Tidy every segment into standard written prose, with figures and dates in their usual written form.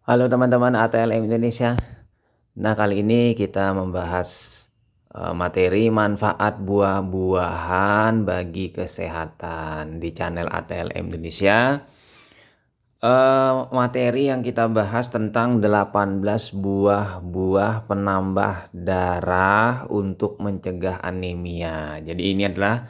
Halo teman-teman ATLM Indonesia. Nah, kali ini kita membahas materi manfaat buah-buahan bagi kesehatan di channel ATLM Indonesia. Materi yang kita bahas tentang 18 buah-buah penambah darah untuk mencegah anemia. Jadi ini adalah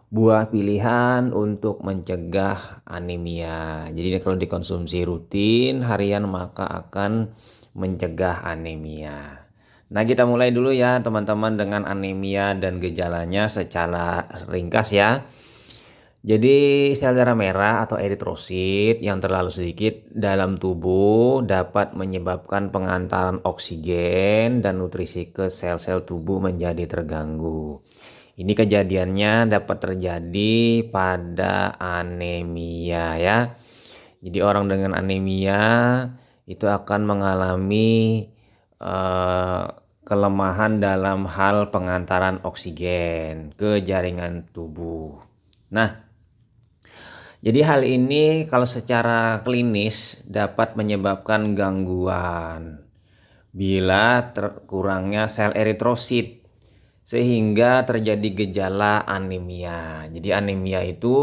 buah pilihan untuk mencegah anemia. Jadi kalau dikonsumsi rutin harian maka akan mencegah anemia. Nah, kita mulai dulu ya teman-teman dengan anemia dan gejalanya secara ringkas ya. Jadi sel darah merah atau eritrosit yang terlalu sedikit dalam tubuh dapat menyebabkan pengantaran oksigen dan nutrisi ke sel-sel tubuh menjadi terganggu. Ini kejadiannya dapat terjadi pada anemia ya. Jadi orang dengan anemia itu akan mengalami kelemahan dalam hal pengantaran oksigen ke jaringan tubuh. Nah, jadi hal ini kalau secara klinis dapat menyebabkan gangguan bila terkurangnya sel eritrosit sehingga terjadi gejala anemia. Jadi anemia itu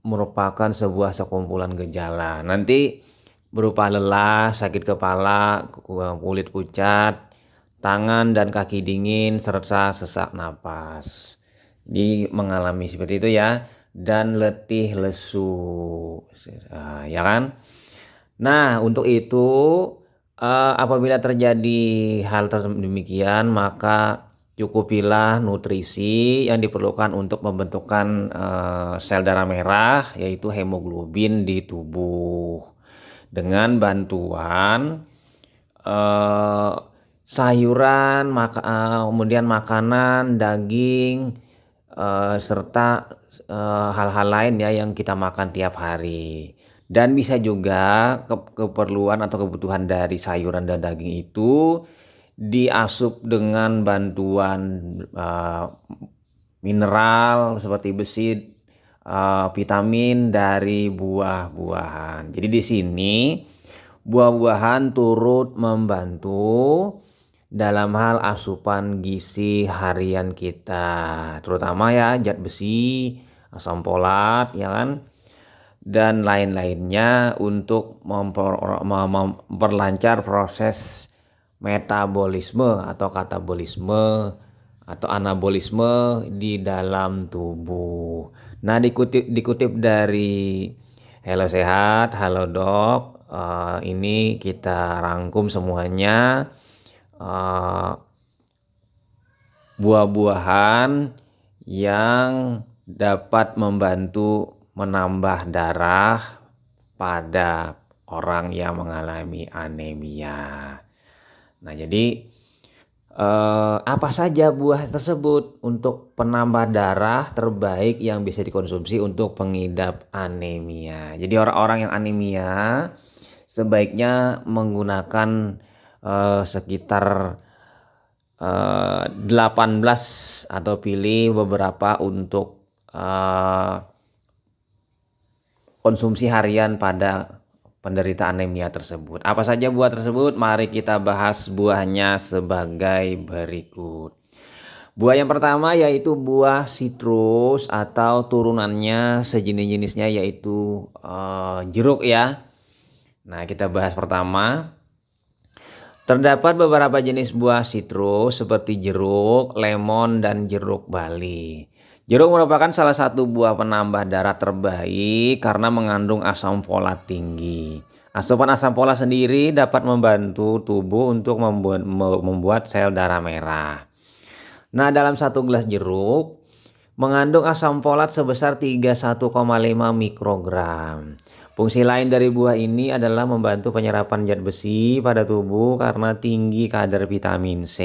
merupakan sebuah sekumpulan gejala. Nanti berupa lelah, sakit kepala, kulit pucat, tangan dan kaki dingin serta sesak napas. Jadi mengalami seperti itu ya, dan letih lesu, ya kan? Nah, untuk itu apabila terjadi hal demikian maka cukupilah nutrisi yang diperlukan untuk pembentukan sel darah merah yaitu hemoglobin di tubuh dengan bantuan sayuran, kemudian makanan, daging, serta hal-hal lain ya yang kita makan tiap hari. Dan bisa juga keperluan atau kebutuhan dari sayuran dan daging itu diasup dengan bantuan mineral seperti besi, vitamin dari buah-buahan. Jadi di sini buah-buahan turut membantu dalam hal asupan gizi harian kita, terutama ya zat besi, asam folat, ya kan, dan lain-lainnya untuk memperlancar proses metabolisme atau katabolisme atau anabolisme di dalam tubuh. Nah, dikutip dari Hello Sehat, Halo Dok, ini kita rangkum semuanya. Buah-buahan yang dapat membantu menambah darah pada orang yang mengalami anemia. Nah, jadi apa saja buah tersebut untuk penambah darah terbaik yang bisa dikonsumsi untuk pengidap anemia. Jadi orang-orang yang anemia sebaiknya menggunakan sekitar 18 atau pilih beberapa untuk konsumsi harian pada penderita anemia tersebut. Apa saja buah tersebut? Mari kita bahas buahnya sebagai berikut. Buah yang pertama yaitu buah sitrus atau turunannya sejenis-jenisnya yaitu jeruk ya. Nah, kita bahas pertama. Terdapat beberapa jenis buah sitrus seperti jeruk, lemon, dan jeruk bali. Jeruk merupakan salah satu buah penambah darah terbaik karena mengandung asam folat tinggi. Asupan asam folat sendiri dapat membantu tubuh untuk membuat sel darah merah. Nah, dalam satu gelas jeruk mengandung asam folat sebesar 31,5 mikrogram. Fungsi lain dari buah ini adalah membantu penyerapan zat besi pada tubuh karena tinggi kadar vitamin C.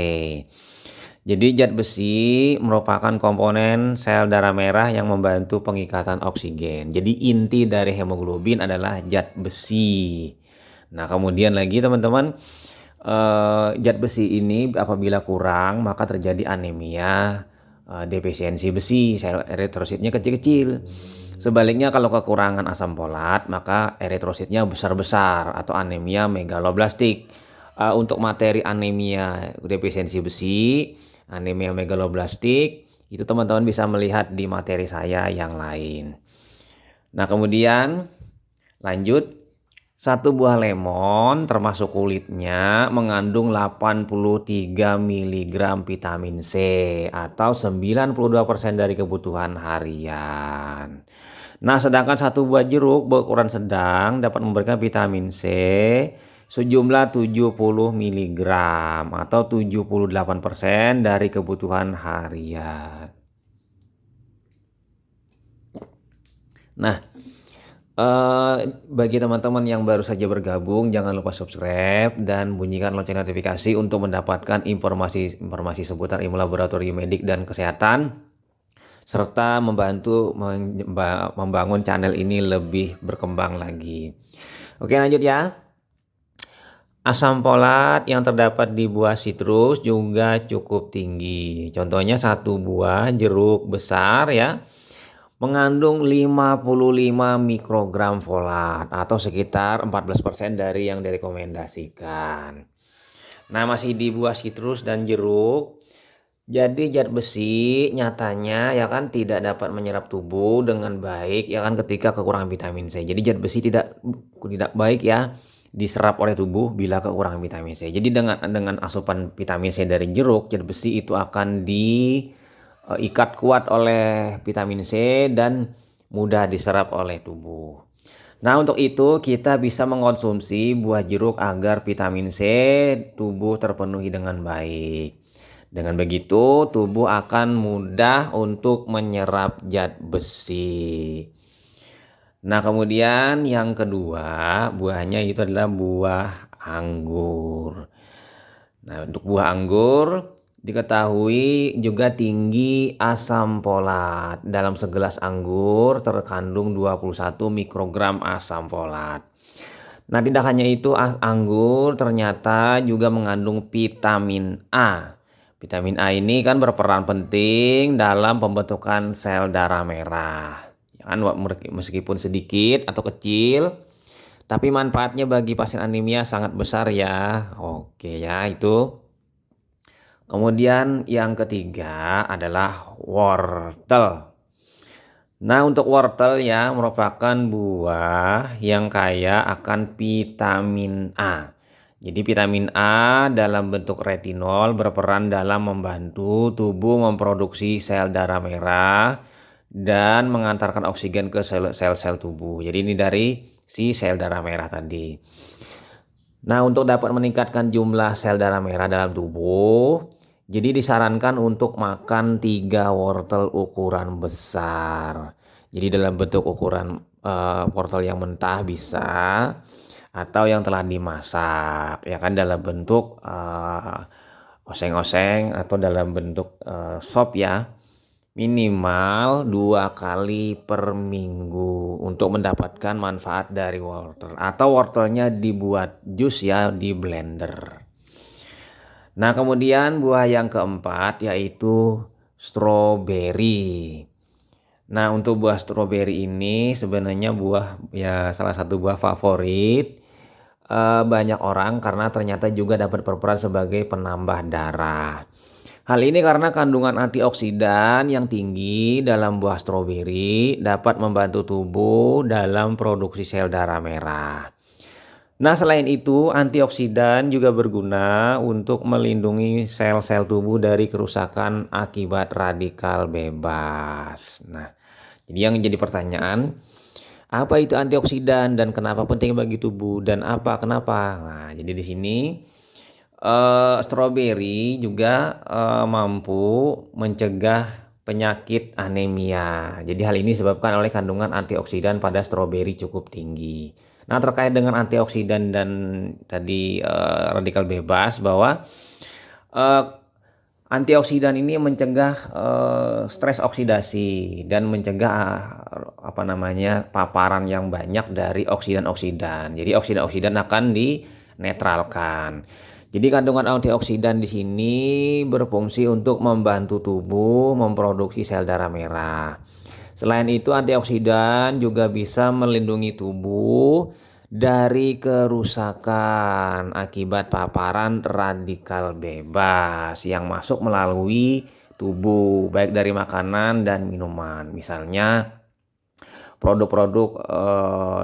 Jadi zat besi merupakan komponen sel darah merah yang membantu pengikatan oksigen. Jadi inti dari hemoglobin adalah zat besi. Nah, kemudian lagi teman-teman, zat besi ini apabila kurang maka terjadi anemia, defisiensi besi, sel eritrositnya kecil-kecil. Sebaliknya kalau kekurangan asam folat, maka eritrositnya besar-besar atau anemia megaloblastik. Untuk materi anemia defisiensi besi, anemia megaloblastik, itu teman-teman bisa melihat di materi saya yang lain. Nah, kemudian lanjut, satu buah lemon termasuk kulitnya mengandung 83 mg vitamin C atau 92% dari kebutuhan harian. Nah, sedangkan satu buah jeruk berukuran sedang dapat memberikan vitamin C sejumlah 70 mg atau 78% dari kebutuhan harian. Nah, bagi teman-teman yang baru saja bergabung, jangan lupa subscribe dan bunyikan lonceng notifikasi untuk mendapatkan informasi seputar ilmu laboratorium medik dan kesehatan, serta membantu membangun channel ini lebih berkembang lagi. Oke, lanjut ya. Asam folat yang terdapat di buah sitrus juga cukup tinggi. Contohnya satu buah jeruk besar ya, mengandung 55 mikrogram folat atau sekitar 14% dari yang direkomendasikan. Nah, masih di buah sitrus dan jeruk. Jadi zat besi nyatanya ya kan tidak dapat menyerap tubuh dengan baik ya kan ketika kekurangan vitamin C. Jadi zat besi tidak baik ya diserap oleh tubuh bila kekurangan vitamin C. Jadi dengan asupan vitamin C dari jeruk, zat besi itu akan diikat kuat oleh vitamin C dan mudah diserap oleh tubuh. Nah, untuk itu kita bisa mengonsumsi buah jeruk agar vitamin C tubuh terpenuhi dengan baik. Dengan begitu, tubuh akan mudah untuk menyerap zat besi. Nah, kemudian yang kedua, buahnya itu adalah buah anggur. Nah, untuk buah anggur diketahui juga tinggi asam folat. Dalam segelas anggur terkandung 21 mikrogram asam folat. Nah, tidak hanya itu, anggur ternyata juga mengandung vitamin A. Vitamin A ini kan berperan penting dalam pembentukan sel darah merah. Ya kan, meskipun sedikit atau kecil, tapi manfaatnya bagi pasien anemia sangat besar ya. Oke ya, itu. Kemudian yang ketiga adalah wortel. Nah, untuk wortel ya merupakan buah yang kaya akan vitamin A. Jadi vitamin A dalam bentuk retinol berperan dalam membantu tubuh memproduksi sel darah merah dan mengantarkan oksigen ke sel-sel tubuh. Jadi ini dari si sel darah merah tadi. Nah, untuk dapat meningkatkan jumlah sel darah merah dalam tubuh, jadi disarankan untuk makan 3 wortel ukuran besar. Jadi dalam bentuk ukuran wortel yang mentah bisa, atau yang telah dimasak ya kan dalam bentuk oseng-oseng atau dalam bentuk sop ya, minimal 2 kali per minggu untuk mendapatkan manfaat dari wortel, atau wortelnya dibuat jus ya di blender. Nah, kemudian buah yang keempat yaitu stroberi. Nah, untuk buah stroberi ini sebenarnya salah satu buah favorit banyak orang karena ternyata juga dapat berperan sebagai penambah darah. Hal ini karena kandungan antioksidan yang tinggi dalam buah stroberi dapat membantu tubuh dalam produksi sel darah merah. Nah, selain itu antioksidan juga berguna untuk melindungi sel-sel tubuh dari kerusakan akibat radikal bebas. Nah, jadi yang jadi pertanyaan, apa itu antioksidan dan kenapa penting bagi tubuh dan kenapa? Nah, jadi di sini stroberi juga mampu mencegah penyakit anemia. Jadi hal ini disebabkan oleh kandungan antioksidan pada stroberi cukup tinggi. Nah, terkait dengan antioksidan dan tadi radikal bebas, bahwa antioksidan ini mencegah stres oksidasi dan mencegah paparan yang banyak dari oksidan-oksidan. Jadi oksidan-oksidan akan dinetralkan. Jadi kandungan antioksidan di sini berfungsi untuk membantu tubuh memproduksi sel darah merah. Selain itu, antioksidan juga bisa melindungi tubuh dari kerusakan akibat paparan radikal bebas yang masuk melalui tubuh, baik dari makanan dan minuman. Misalnya produk-produk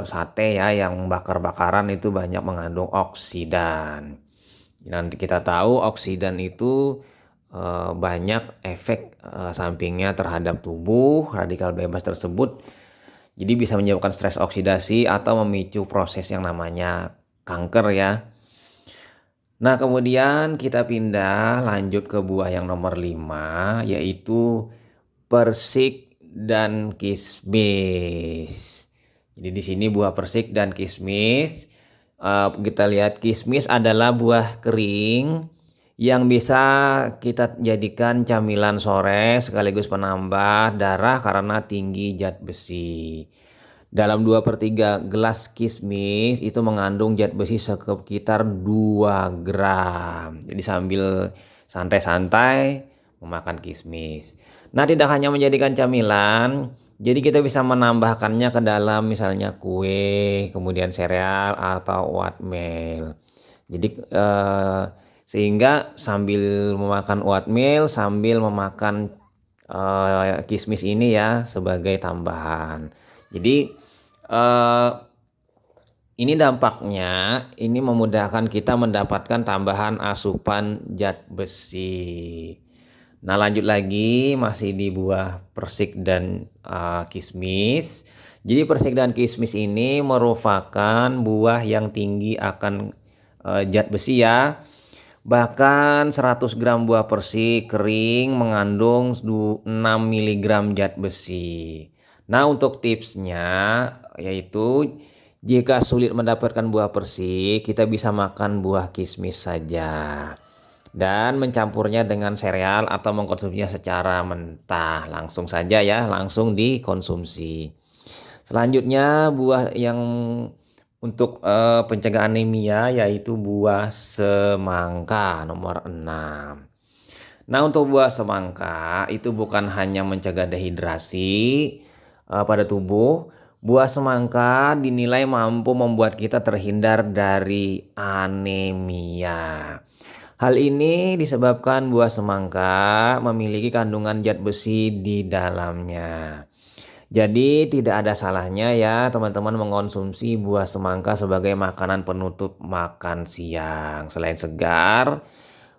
sate ya yang bakar-bakaran itu banyak mengandung oksidan. Nanti kita tahu oksidan itu banyak efek sampingnya terhadap tubuh. Radikal bebas tersebut jadi bisa menyebabkan stres oksidasi atau memicu proses yang namanya kanker ya. Nah, kemudian kita pindah lanjut ke buah yang nomor 5, yaitu persik dan kismis. Jadi di sini buah persik dan kismis. Kita lihat kismis adalah buah kering yang bisa kita jadikan camilan sore sekaligus penambah darah karena tinggi zat besi. Dalam 2/3 gelas kismis itu mengandung zat besi sekitar 2 gram. Jadi sambil santai-santai memakan kismis. Nah, tidak hanya menjadikan camilan, jadi kita bisa menambahkannya ke dalam misalnya kue, kemudian sereal atau oatmeal. Jadi sehingga sambil memakan oatmeal, sambil memakan kismis ini ya sebagai tambahan. Jadi ini dampaknya, ini memudahkan kita mendapatkan tambahan asupan zat besi. Nah, lanjut lagi masih di buah persik dan kismis. Jadi persik dan kismis ini merupakan buah yang tinggi akan zat besi ya. Bahkan 100 gram buah persik kering mengandung 6 mg zat besi. Nah, untuk tipsnya yaitu jika sulit mendapatkan buah persik, kita bisa makan buah kismis saja dan mencampurnya dengan sereal atau mengkonsumsinya secara mentah. Langsung saja ya, langsung dikonsumsi. Selanjutnya buah yang untuk pencegahan anemia yaitu buah semangka nomor 6. Nah, untuk buah semangka itu bukan hanya mencegah dehidrasi pada tubuh, buah semangka dinilai mampu membuat kita terhindar dari anemia. Hal ini disebabkan buah semangka memiliki kandungan zat besi di dalamnya. Jadi tidak ada salahnya ya teman-teman mengonsumsi buah semangka sebagai makanan penutup makan siang. Selain segar,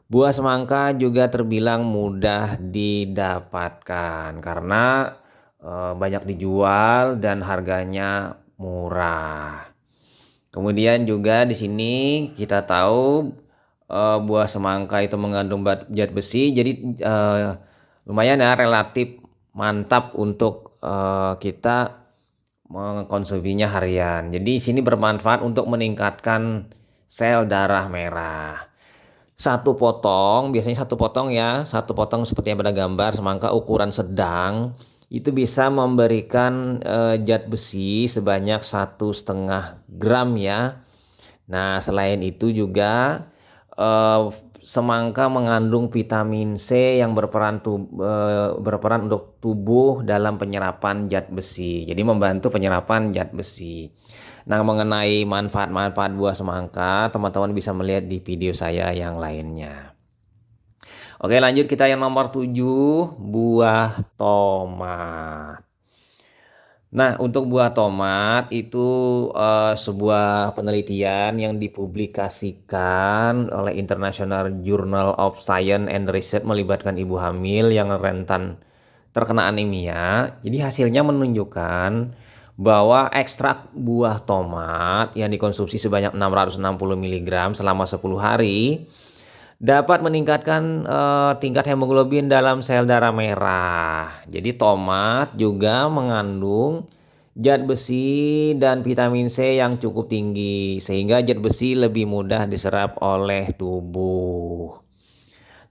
buah semangka juga terbilang mudah didapatkan karena banyak dijual dan harganya murah. Kemudian juga di sini kita tahu buah semangka itu mengandung zat besi, jadi lumayan ya relatif mantap untuk kita mengkonsumsinya harian. Jadi di sini bermanfaat untuk meningkatkan sel darah merah. Biasanya satu potong ya, satu potong seperti yang pada gambar semangka ukuran sedang itu bisa memberikan zat besi sebanyak 1,5 gram ya. Nah, selain itu juga semangka mengandung vitamin C yang berperan untuk tubuh dalam penyerapan zat besi. Jadi membantu penyerapan zat besi. Nah, mengenai manfaat-manfaat buah semangka, teman-teman bisa melihat di video saya yang lainnya. Oke, lanjut kita yang nomor 7, buah tomat. Nah, untuk buah tomat itu sebuah penelitian yang dipublikasikan oleh International Journal of Science and Research melibatkan ibu hamil yang rentan terkena anemia. Jadi hasilnya menunjukkan bahwa ekstrak buah tomat yang dikonsumsi sebanyak 660 mg selama 10 hari dapat meningkatkan tingkat hemoglobin dalam sel darah merah. Jadi tomat juga mengandung zat besi dan vitamin C yang cukup tinggi sehingga zat besi lebih mudah diserap oleh tubuh.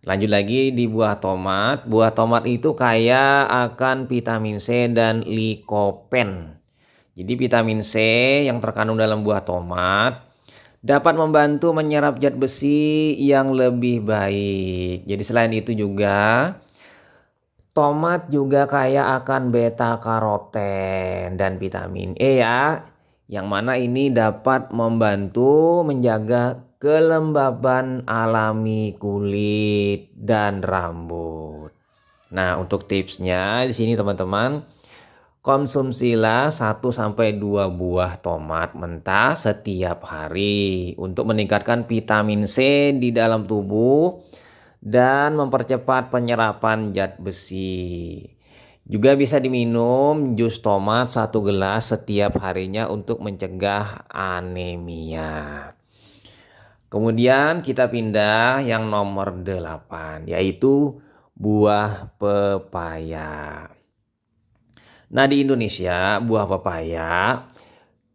Lanjut lagi di buah tomat. Buah tomat itu kaya akan vitamin C dan likopen. Jadi vitamin C yang terkandung dalam buah tomat dapat membantu menyerap zat besi yang lebih baik. Jadi selain itu juga Tomat juga kaya akan beta karoten dan vitamin E ya, yang mana ini dapat membantu menjaga kelembaban alami kulit dan rambut. Nah, untuk tipsnya di sini teman-teman, konsumsilah 1 sampai 2 buah tomat mentah setiap hari untuk meningkatkan vitamin C di dalam tubuh dan mempercepat penyerapan zat besi. Juga bisa diminum jus tomat 1 gelas setiap harinya untuk mencegah anemia. Kemudian kita pindah yang nomor 8, yaitu buah pepaya. Nah, di Indonesia buah pepaya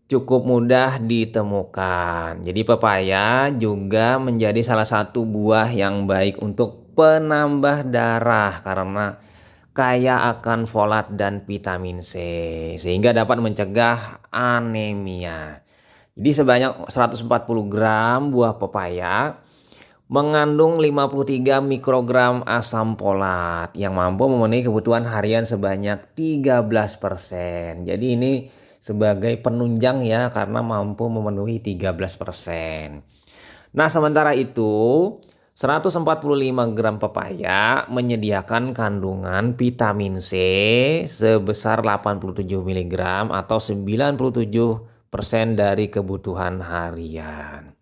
cukup mudah ditemukan. Jadi pepaya juga menjadi salah satu buah yang baik untuk penambah darah karena kaya akan folat dan vitamin C sehingga dapat mencegah anemia. Jadi sebanyak 140 gram buah pepaya mengandung 53 mikrogram asam folat yang mampu memenuhi kebutuhan harian sebanyak 13%. Jadi ini sebagai penunjang ya karena mampu memenuhi 13%. Nah, sementara itu 145 gram pepaya menyediakan kandungan vitamin C sebesar 87 miligram atau 97% dari kebutuhan harian.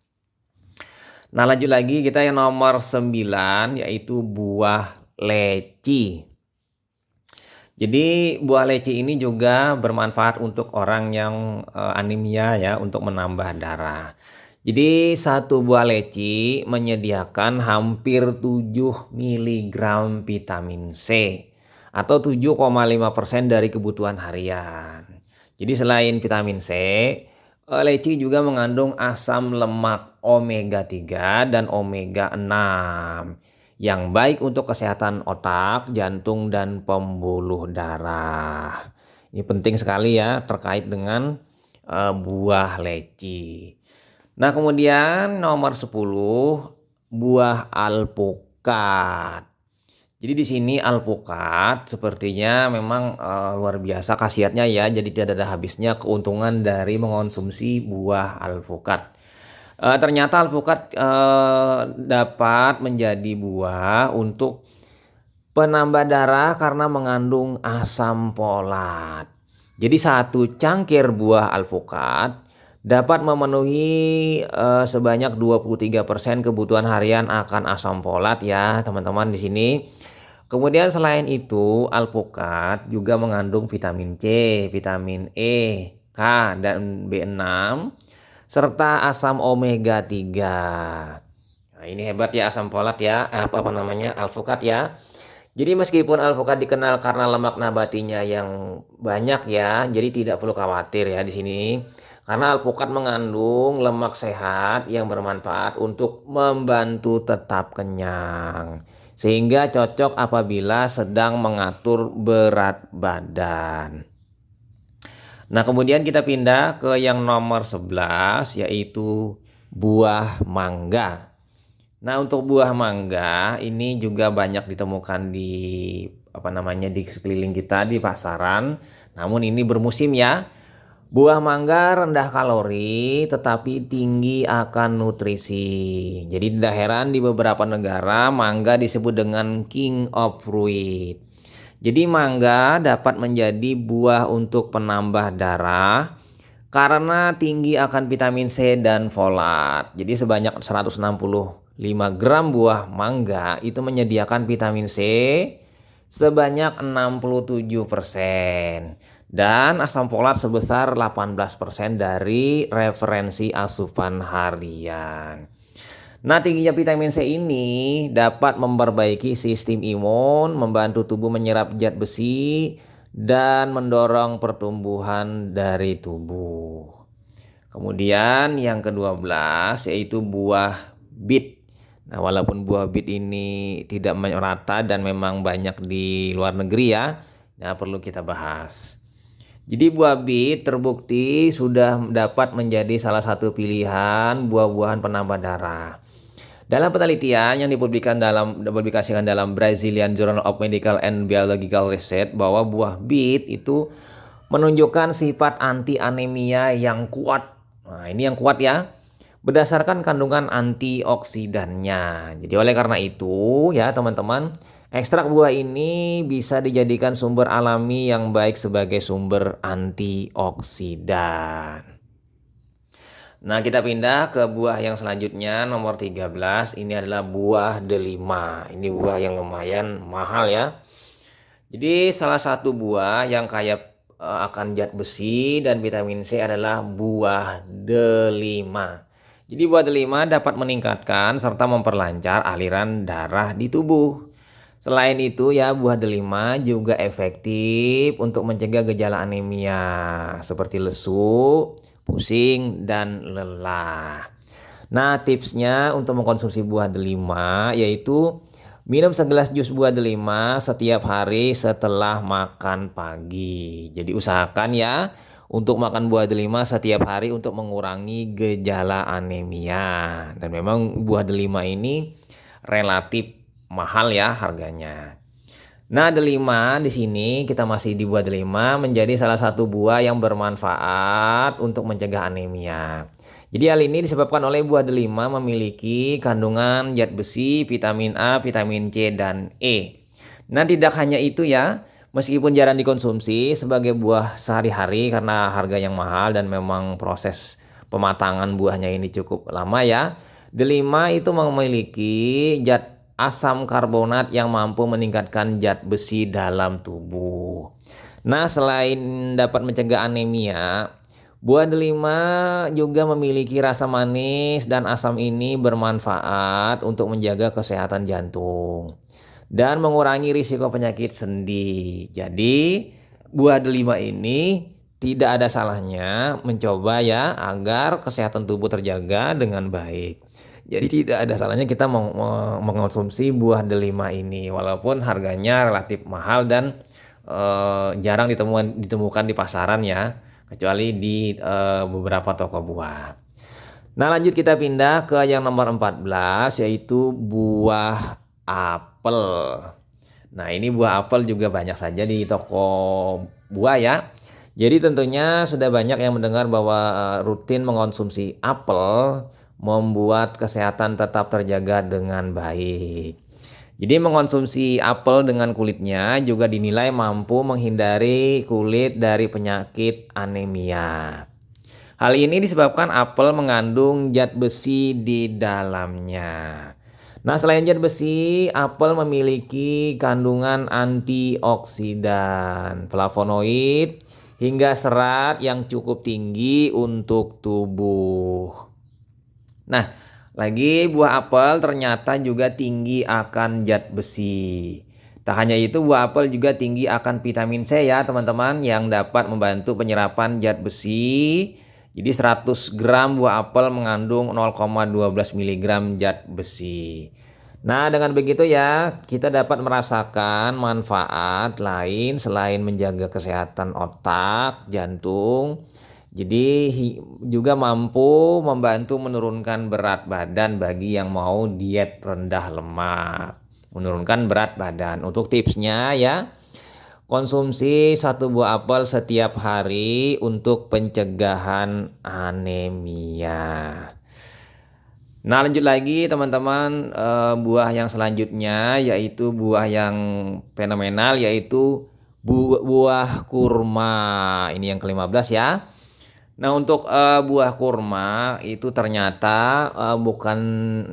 Nah, lanjut lagi kita yang nomor 9 yaitu buah leci. Jadi buah leci ini juga bermanfaat untuk orang yang anemia ya, untuk menambah darah. Jadi satu buah leci menyediakan hampir 7 miligram vitamin C atau 7,5% dari kebutuhan harian. Jadi selain vitamin C, leci juga mengandung asam lemak omega 3 dan omega 6 yang baik untuk kesehatan otak, jantung, dan pembuluh darah. Ini penting sekali ya terkait dengan buah leci. Nah, kemudian nomor 10 buah alpukat. Jadi di sini alpukat sepertinya memang luar biasa khasiatnya ya. Jadi tidak ada habisnya keuntungan dari mengonsumsi buah alpukat. Ternyata alpukat dapat menjadi buah untuk penambah darah karena mengandung asam folat. Jadi satu cangkir buah alpukat dapat memenuhi sebanyak 23% kebutuhan harian akan asam folat ya teman-teman di sini. Kemudian selain itu alpukat juga mengandung vitamin C, vitamin E, K, dan B6 serta asam omega 3. Nah, ini hebat ya asam folat ya, apa namanya alpukat ya. Jadi meskipun alpukat dikenal karena lemak nabatinya yang banyak ya, jadi tidak perlu khawatir ya di sini. Karena alpukat mengandung lemak sehat yang bermanfaat untuk membantu tetap kenyang. Sehingga cocok apabila sedang mengatur berat badan. Nah, kemudian kita pindah ke yang nomor 11 yaitu buah mangga. Nah, untuk buah mangga ini juga banyak ditemukan di di sekeliling kita di pasaran. Namun ini bermusim ya. Buah mangga rendah kalori tetapi tinggi akan nutrisi. Jadi tidak heran di beberapa negara mangga disebut dengan king of fruit. Jadi mangga dapat menjadi buah untuk penambah darah karena tinggi akan vitamin C dan folat. Jadi sebanyak 165 gram buah mangga itu menyediakan vitamin C sebanyak 67% dan asam folat sebesar 18% dari referensi asupan harian. Nah, tingginya vitamin C ini dapat memperbaiki sistem imun, membantu tubuh menyerap zat besi, dan mendorong pertumbuhan dari tubuh. Kemudian yang ke-12 yaitu buah bit. Nah, walaupun buah bit ini tidak merata dan memang banyak di luar negeri ya, nah perlu kita bahas. Jadi buah bit terbukti sudah dapat menjadi salah satu pilihan buah-buahan penambah darah. Dalam penelitian yang dipublikasikan dalam Brazilian Journal of Medical and Biological Research bahwa buah bit itu menunjukkan sifat anti anemia yang kuat. Nah, ini yang kuat ya. Berdasarkan kandungan antioksidannya. Jadi oleh karena itu ya teman-teman, ekstrak buah ini bisa dijadikan sumber alami yang baik sebagai sumber antioksidan. Nah, kita pindah ke buah yang selanjutnya, nomor 13. Ini adalah buah delima. Ini buah yang lumayan mahal ya. Jadi salah satu buah yang kaya akan zat besi dan vitamin C adalah buah delima. Jadi buah delima dapat meningkatkan serta memperlancar aliran darah di tubuh. Selain itu ya, buah delima juga efektif untuk mencegah gejala anemia seperti lesu, pusing, dan lelah. Nah, tipsnya untuk mengkonsumsi buah delima yaitu minum segelas jus buah delima setiap hari setelah makan pagi. Jadi usahakan ya untuk makan buah delima setiap hari untuk mengurangi gejala anemia. Dan memang buah delima ini relatif mahal ya harganya. Nah, delima di sini kita masih di buah delima menjadi salah satu buah yang bermanfaat untuk mencegah anemia. Jadi hal ini disebabkan oleh buah delima memiliki kandungan zat besi, vitamin A, vitamin C, dan E. Nah, tidak hanya itu ya, meskipun jarang dikonsumsi sebagai buah sehari-hari karena harga yang mahal dan memang proses pematangan buahnya ini cukup lama ya. Delima itu memiliki zat asam karbonat yang mampu meningkatkan zat besi dalam tubuh. Nah, selain dapat mencegah anemia, buah delima juga memiliki rasa manis dan asam ini bermanfaat untuk menjaga kesehatan jantung dan mengurangi risiko penyakit sendi. Jadi, buah delima ini tidak ada salahnya mencoba ya agar kesehatan tubuh terjaga dengan baik. Jadi tidak ada salahnya kita mengonsumsi buah delima ini walaupun harganya relatif mahal dan jarang ditemukan di pasaran ya, kecuali di beberapa toko buah. Nah, lanjut kita pindah ke yang nomor 14 yaitu buah apel. Nah, ini buah apel juga banyak saja di toko buah ya. Jadi tentunya sudah banyak yang mendengar bahwa rutin mengkonsumsi apel membuat kesehatan tetap terjaga dengan baik. Jadi mengkonsumsi apel dengan kulitnya juga dinilai mampu menghindari kulit dari penyakit anemia. Hal ini disebabkan apel mengandung zat besi di dalamnya. Nah, selain zat besi, apel memiliki kandungan antioksidan, flavonoid, hingga serat yang cukup tinggi untuk tubuh. Nah, lagi buah apel ternyata juga tinggi akan zat besi. Tak hanya itu, buah apel juga tinggi akan vitamin C ya teman-teman, yang dapat membantu penyerapan zat besi. Jadi 100 gram buah apel mengandung 0,12 mg zat besi. Nah, dengan begitu ya, kita dapat merasakan manfaat lain selain menjaga kesehatan otak, jantung. Jadi juga mampu membantu menurunkan berat badan bagi yang mau diet rendah lemak. Menurunkan berat badan. Untuk tipsnya ya, konsumsi satu buah apel setiap hari untuk pencegahan anemia. Nah, lanjut lagi teman-teman, buah yang selanjutnya yaitu buah yang fenomenal yaitu buah kurma. Ini yang ke-15 ya. Nah, untuk buah kurma itu ternyata bukan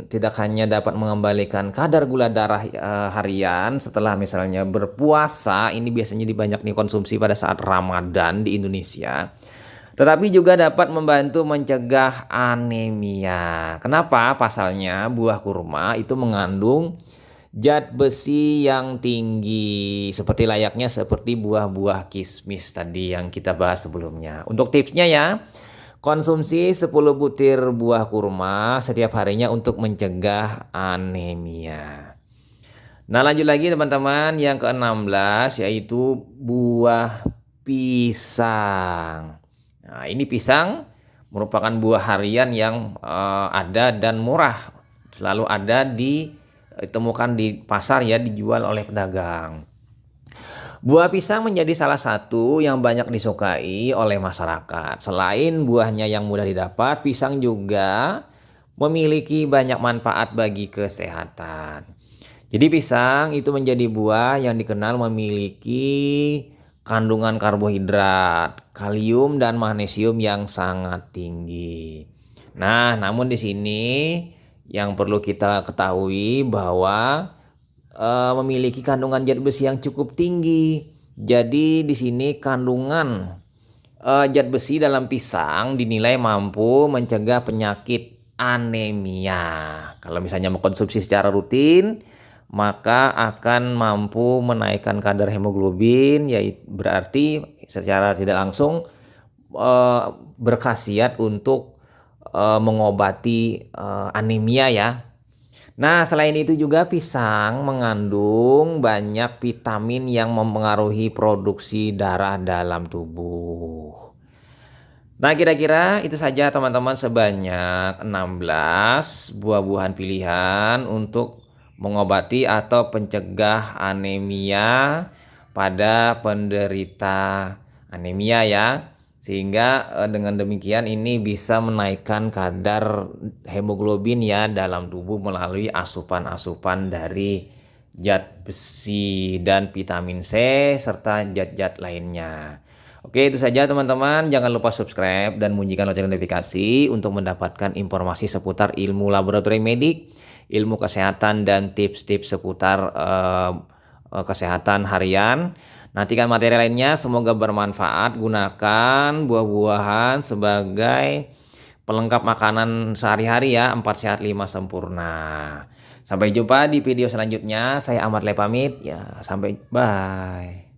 tidak hanya dapat mengembalikan kadar gula darah harian setelah misalnya berpuasa, ini biasanya banyak dikonsumsi pada saat Ramadan di Indonesia, tetapi juga dapat membantu mencegah anemia. Kenapa? Pasalnya buah kurma itu mengandung zat besi yang tinggi seperti layaknya seperti buah-buah kismis tadi yang kita bahas sebelumnya. Untuk tipsnya ya, konsumsi 10 butir buah kurma setiap harinya untuk mencegah anemia. Nah, lanjut lagi teman-teman, yang ke-16 yaitu buah pisang. Nah, ini pisang merupakan buah harian yang ada dan murah. selalu ada ditemukan di pasar ya, dijual oleh pedagang. Buah pisang menjadi salah satu yang banyak disukai oleh masyarakat. Selain buahnya yang mudah didapat, pisang juga memiliki banyak manfaat bagi kesehatan. Jadi pisang itu menjadi buah yang dikenal memiliki kandungan karbohidrat, kalium dan magnesium yang sangat tinggi. Nah, namun di sini yang perlu kita ketahui bahwa memiliki kandungan zat besi yang cukup tinggi. Jadi di sini kandungan zat besi dalam pisang dinilai mampu mencegah penyakit anemia. Kalau misalnya mengkonsumsi secara rutin, maka akan mampu menaikkan kadar hemoglobin, yaitu berarti secara tidak langsung berkhasiat untuk mengobati anemia ya. Nah, selain itu juga pisang mengandung banyak vitamin yang mempengaruhi produksi darah dalam tubuh. Nah, kira-kira itu saja teman-teman, sebanyak 16 buah-buahan pilihan untuk mengobati atau pencegah anemia pada penderita anemia ya. Sehingga dengan demikian ini bisa menaikkan kadar hemoglobin ya dalam tubuh melalui asupan-asupan dari zat besi dan vitamin C serta zat-zat lainnya. Oke, itu saja teman-teman. Jangan lupa subscribe dan bunyikan lonceng notifikasi untuk mendapatkan informasi seputar ilmu laboratorium medik, ilmu kesehatan, dan tips-tips seputar kesehatan harian. Nantikan materi lainnya, semoga bermanfaat. Gunakan buah-buahan sebagai pelengkap makanan sehari-hari ya, 4 sehat 5 sempurna. Sampai jumpa di video selanjutnya. Saya Ahmad Le pamit ya, sampai bye.